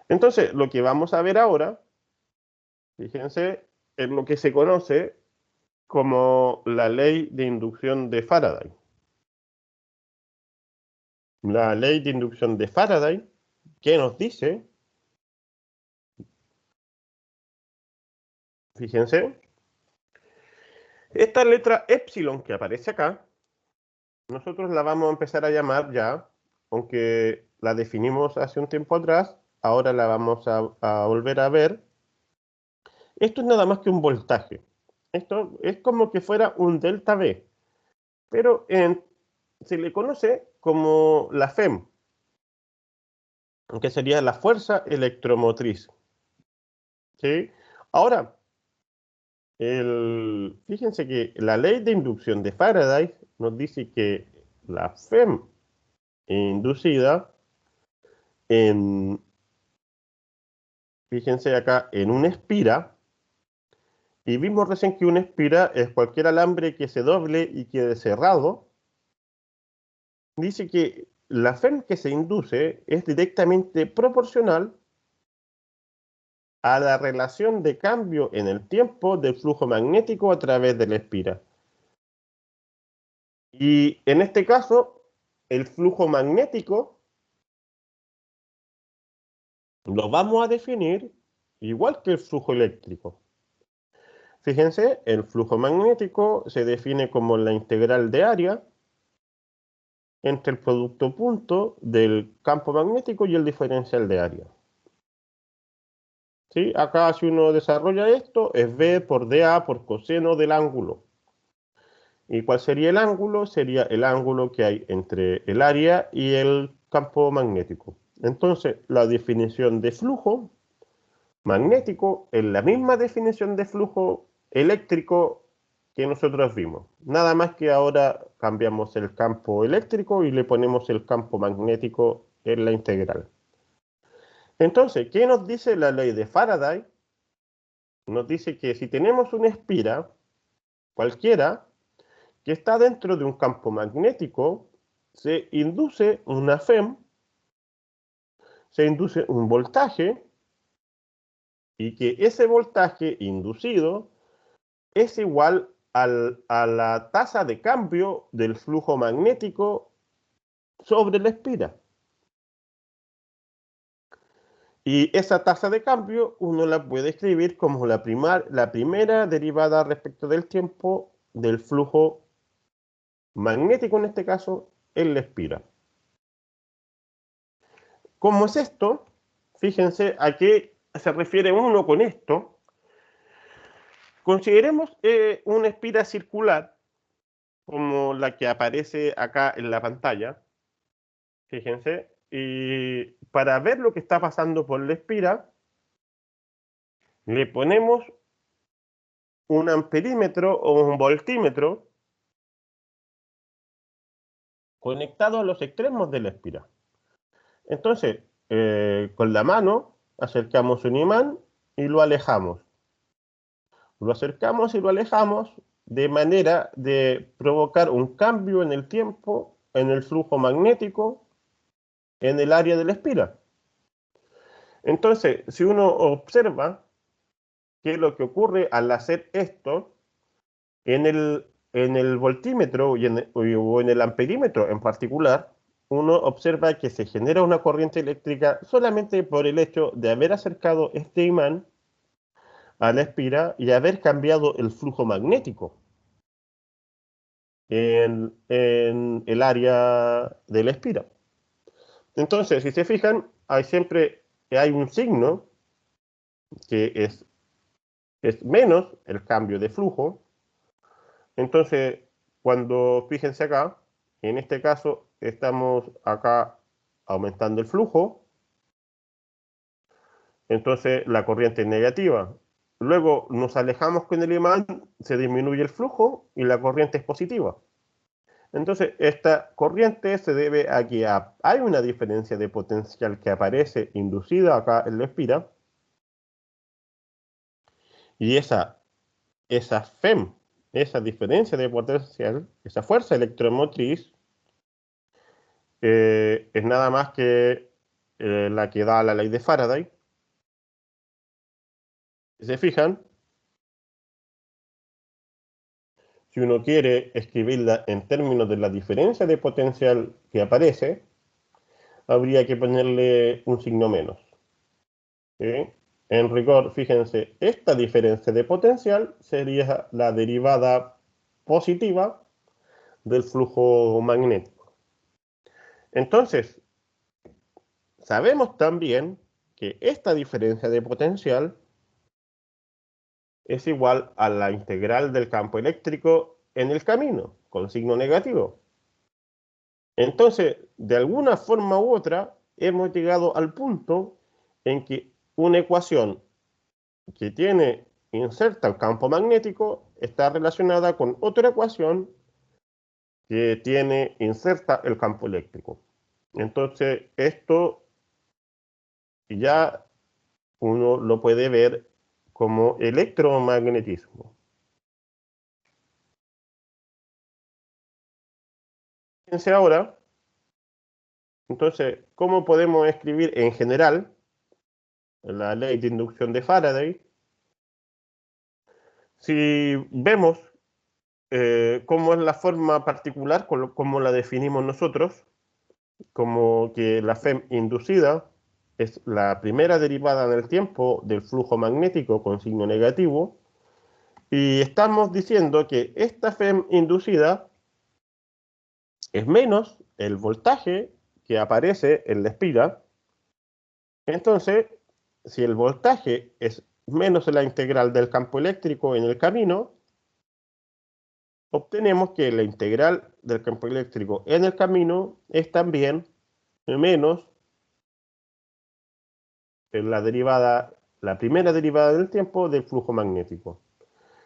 Entonces, lo que vamos a ver ahora, fíjense, es lo que se conoce como la ley de inducción de Faraday. La ley de inducción de Faraday, que nos dice, fíjense, esta letra epsilon que aparece acá, nosotros la vamos a empezar a llamar ya, aunque la definimos hace un tiempo atrás, ahora la vamos a volver a ver. Esto es nada más que un voltaje. Esto es como que fuera un delta V, pero se le conoce como la FEM, que sería la fuerza electromotriz. ¿Sí? Ahora, fíjense que la ley de inducción de Faraday nos dice que la FEM inducida fíjense acá, en una espira, y vimos recién que una espira es cualquier alambre que se doble y quede cerrado, dice que la FEM que se induce es directamente proporcional a la relación de cambio en el tiempo del flujo magnético a través de la espira. Y en este caso, el flujo magnético lo vamos a definir igual que el flujo eléctrico. Fíjense, el flujo magnético se define como la integral de área entre el producto punto del campo magnético y el diferencial de área. ¿Sí? Acá si uno desarrolla esto, es V por dA por coseno del ángulo. ¿Y cuál sería el ángulo? Sería el ángulo que hay entre el área y el campo magnético. Entonces, la definición de flujo magnético es la misma definición de flujo eléctrico que nosotros vimos. Nada más que ahora cambiamos el campo eléctrico y le ponemos el campo magnético en la integral. Entonces, ¿qué nos dice la ley de Faraday? Nos dice que si tenemos una espira cualquiera que está dentro de un campo magnético, se induce una FEM, se induce un voltaje, y que ese voltaje inducido es igual a la tasa de cambio del flujo magnético sobre la espira. Y esa tasa de cambio uno la puede escribir como la primera derivada respecto del tiempo del flujo magnético, en este caso, en la espira. ¿Cómo es esto? Fíjense a qué se refiere uno con esto. Consideremos una espira circular como la que aparece acá en la pantalla. Fíjense, y para ver lo que está pasando por la espira, le ponemos un amperímetro o un voltímetro conectado a los extremos de la espira. Entonces, con la mano acercamos un imán y lo alejamos. Lo acercamos y lo alejamos de manera de provocar un cambio en el tiempo, en el flujo magnético, en el área de la espira. Entonces, si uno observa qué es lo que ocurre al hacer esto, en el voltímetro o en el amperímetro en particular, uno observa que se genera una corriente eléctrica solamente por el hecho de haber acercado este imán a la espira y haber cambiado el flujo magnético en el área de la espira. Entonces, si se fijan, siempre hay un signo que es menos el cambio de flujo. Entonces, cuando fíjense acá, en este caso estamos acá aumentando el flujo, entonces la corriente es negativa. Luego nos alejamos con el imán, se disminuye el flujo y la corriente es positiva. Entonces, esta corriente se debe a que hay una diferencia de potencial que aparece inducida acá en la espira, y esa FEM, esa diferencia de potencial, esa fuerza electromotriz, es nada más que la que da la ley de Faraday. Si se fijan, si uno quiere escribirla en términos de la diferencia de potencial que aparece, habría que ponerle un signo menos. ¿Sí? En rigor, fíjense, esta diferencia de potencial sería la derivada positiva del flujo magnético. Entonces, sabemos también que esta diferencia de potencial es igual a la integral del campo eléctrico en el camino, con signo negativo. Entonces, de alguna forma u otra, hemos llegado al punto en que una ecuación que tiene inserta el campo magnético está relacionada con otra ecuación que tiene inserta el campo eléctrico. Entonces, esto ya uno lo puede ver como electromagnetismo. Fíjense ahora, entonces, ¿cómo podemos escribir en general la ley de inducción de Faraday? Si vemos cómo es la forma particular, como la definimos nosotros, como que la FEM inducida es la primera derivada en el tiempo del flujo magnético con signo negativo, y estamos diciendo que esta FEM inducida es menos el voltaje que aparece en la espira. Entonces, si el voltaje es menos la integral del campo eléctrico en el camino, obtenemos que la integral del campo eléctrico en el camino es también menos la primera derivada del tiempo del flujo magnético.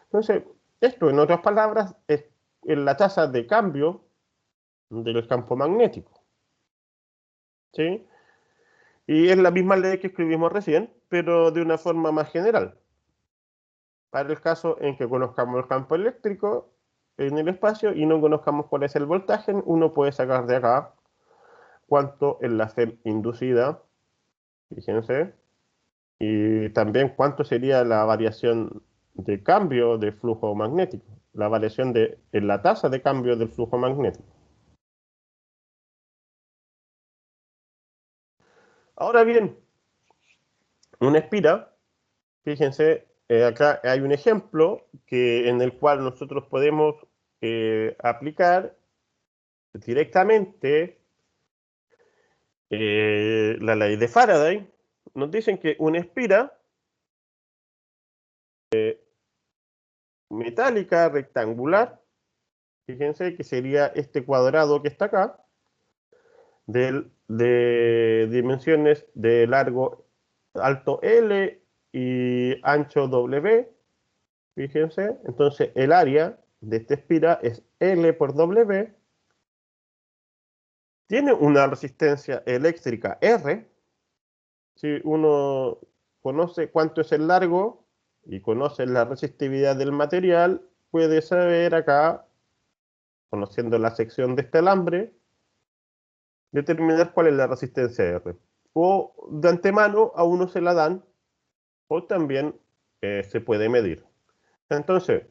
Entonces, esto, en otras palabras, es la tasa de cambio del campo magnético. ¿Sí? Y es la misma ley que escribimos recién, pero de una forma más general. Para el caso en que conozcamos el campo eléctrico en el espacio y no conozcamos cuál es el voltaje, uno puede sacar de acá cuánto es la FEM inducida, fíjense, y también cuánto sería la variación de cambio de flujo magnético, la variación en la tasa de cambio del flujo magnético. Ahora bien, una espira, fíjense, acá hay un ejemplo en el cual nosotros podemos aplicar directamente la ley de Faraday. Nos dicen que una espira metálica rectangular, fíjense que sería este cuadrado que está acá, de dimensiones de largo alto L y ancho W, fíjense, entonces el área de esta espira es L por W, tiene una resistencia eléctrica R. Si uno conoce cuánto es el largo y conoce la resistividad del material, puede saber acá, conociendo la sección de este alambre, determinar cuál es la resistencia R. O de antemano a uno se la dan, o también se puede medir. Entonces,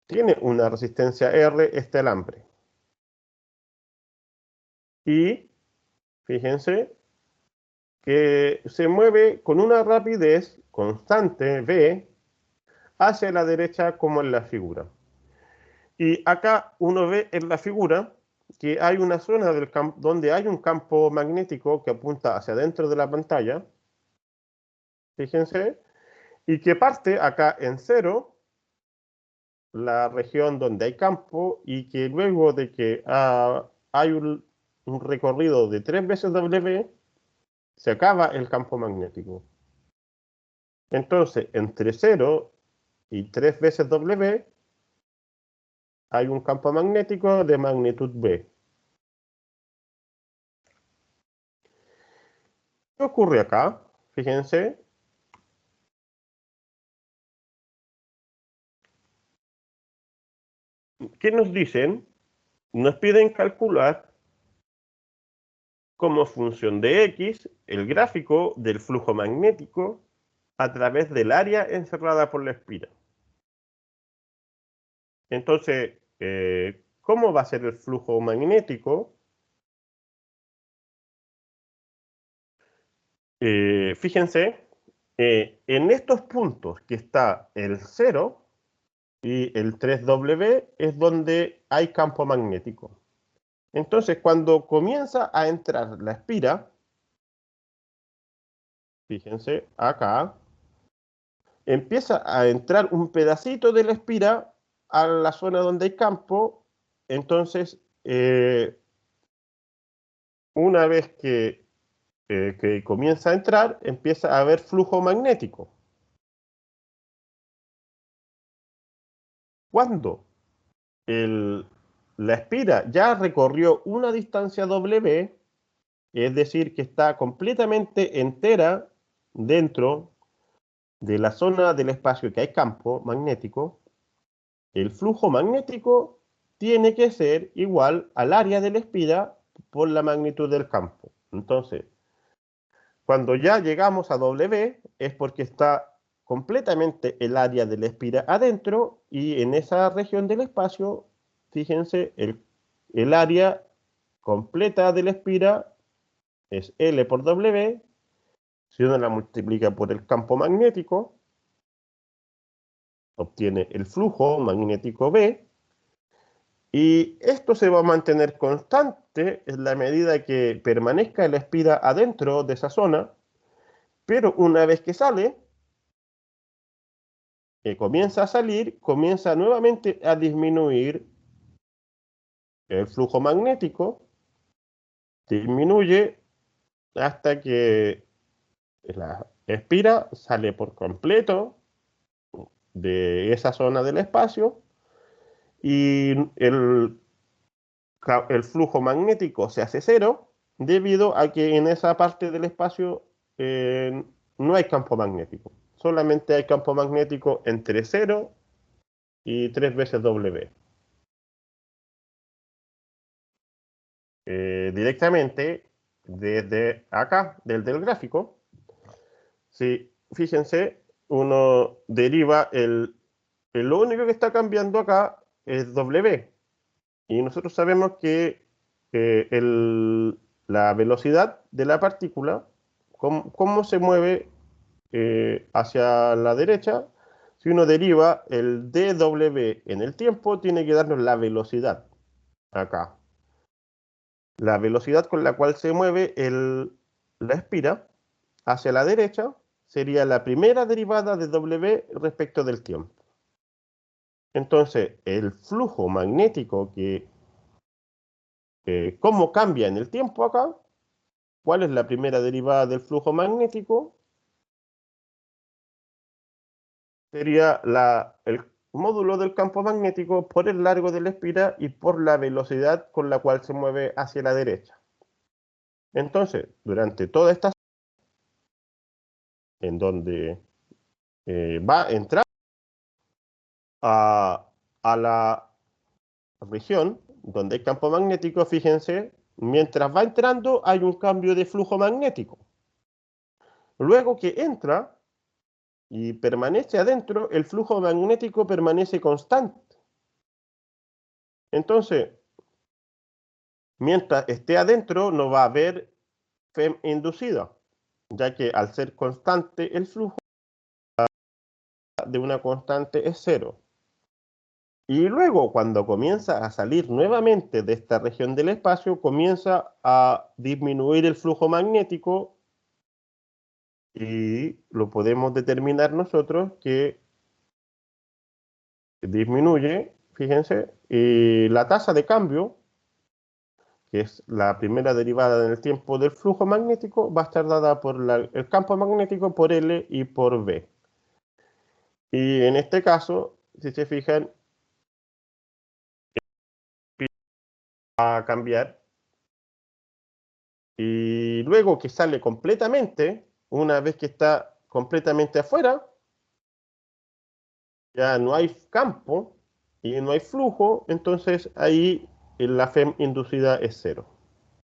tiene una resistencia R este alambre. Y fíjense que se mueve con una rapidez constante, V, hacia la derecha como en la figura. Y acá uno ve en la figura que hay una zona del donde hay un campo magnético que apunta hacia adentro de la pantalla, fíjense, y que parte acá en cero, la región donde hay campo, y que luego de que hay un recorrido de 3 veces W, se acaba el campo magnético. Entonces, entre 0 y 3 veces W, hay un campo magnético de magnitud B. ¿Qué ocurre acá? Fíjense. ¿Qué nos dicen? Nos piden calcular como función de X el gráfico del flujo magnético a través del área encerrada por la espira. Entonces, ¿cómo va a ser el flujo magnético? Fíjense, en estos puntos que está el 0 y el 3W es donde hay campo magnético. Entonces, cuando comienza a entrar la espira, fíjense acá, empieza a entrar un pedacito de la espira a la zona donde hay campo. Entonces, una vez que comienza a entrar, empieza a haber flujo magnético. Cuando la espira ya recorrió una distancia W, es decir, que está completamente entera dentro de la zona del espacio que hay campo magnético, el flujo magnético tiene que ser igual al área de la espira por la magnitud del campo. Entonces, cuando ya llegamos a W, es porque está completamente el área de la espira adentro, y en esa región del espacio, fíjense, el área completa de la espira es L por W. Si uno la multiplica por el campo magnético, obtiene el flujo magnético B, y esto se va a mantener constante en la medida que permanezca la espira adentro de esa zona, pero una vez que sale, comienza a salir, comienza nuevamente a disminuir el flujo magnético, disminuye hasta que la espira sale por completo de esa zona del espacio, y el flujo magnético se hace cero debido a que en esa parte del espacio no hay campo magnético. Solamente hay campo magnético entre 0 y 3 veces W. Directamente desde acá, desde el gráfico, si fíjense, uno deriva lo único que está cambiando acá es W. Y nosotros sabemos que la velocidad de la partícula, cómo se mueve hacia la derecha. Si uno deriva el dw en el tiempo, tiene que darnos la velocidad acá. La velocidad con la cual se mueve la espira hacia la derecha sería la primera derivada de w respecto del tiempo. Entonces, el flujo magnético ¿cómo cambia en el tiempo acá? ¿Cuál es la primera derivada del flujo magnético? Sería el módulo del campo magnético por el largo de la espira y por la velocidad con la cual se mueve hacia la derecha. Entonces, durante toda esta en donde va a entrar a la región donde hay campo magnético, fíjense, mientras va entrando hay un cambio de flujo magnético. Luego que entra y permanece adentro, el flujo magnético permanece constante. Entonces, mientras esté adentro no va a haber FEM inducida, ya que al ser constante el flujo de una constante es cero. Y luego, cuando comienza a salir nuevamente de esta región del espacio, comienza a disminuir el flujo magnético, y lo podemos determinar nosotros que disminuye, fíjense, y la tasa de cambio, que es la primera derivada en el tiempo del flujo magnético, va a estar dada por el campo magnético por L y por B. Y en este caso, si se fijan, va a cambiar. Y luego que sale completamente, una vez que está completamente afuera, ya no hay campo y no hay flujo, entonces ahí la FEM inducida es cero.